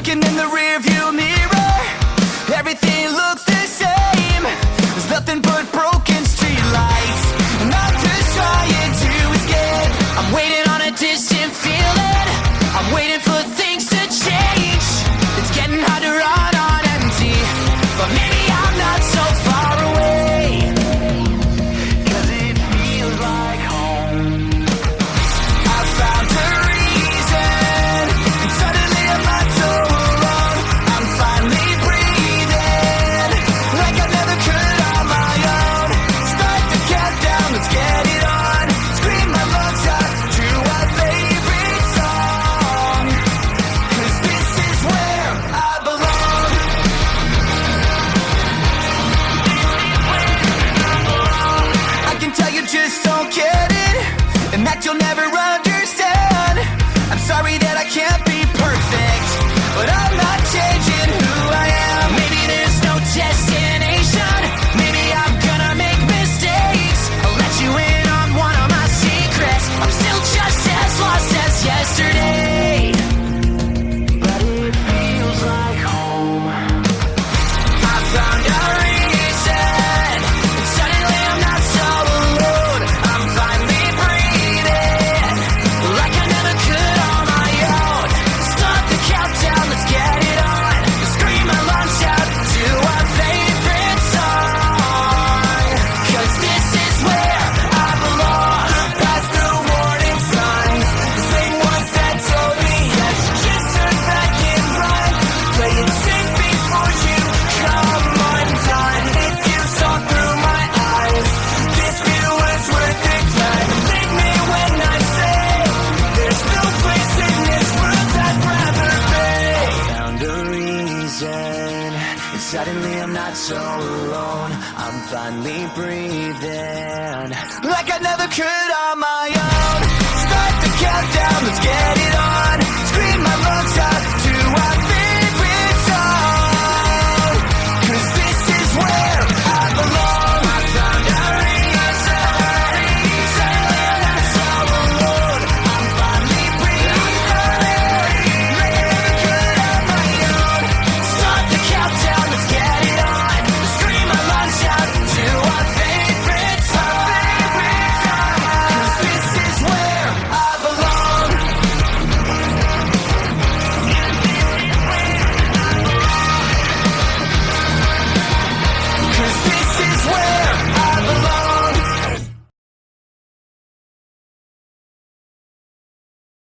Looking in the rearview mirror, everything looks the same. There's nothing but broken streetlights, and I'm just trying to escape. I'm waiting on a distant feeling, I'm waiting for things to change. It's getting hard to run on empty, but maybe I'm not so far away, 'cause it feels like home. I found a reason, and suddenly I'm not so alone. I'm finally breathing like I never could on my own. Start the countdown, let's get it on. Scream my lungs out to our favorite song, 'cause this is where I belong. I can tell you just don't get it, and that you'll never understand. I'm sorry that I can't be perfect, but I'm not changing who I am. Maybe there's no destination, maybe I'm gonna make mistakes. I'll let you in on one of my secrets. I'm still just as lost as yesterday, but it feels like home. I found a reason, and suddenly I'm not so alone. I'm finally breathing like I never could on my own. Start the countdown, let's get it on. Scream my lungs out to our favorite song, 'cause this is where I belong. Past the warning signs, the same ones that told me I should just turn back and run. Play it safe before you come undone. If you saw through my eyes, this view was worth the climb. Believe me when I say there's no place in this world I'd rather be. Found a reason, and suddenly I'm not so alone. I'm finally breathing like I never could on my own. Start the countdown, let's get it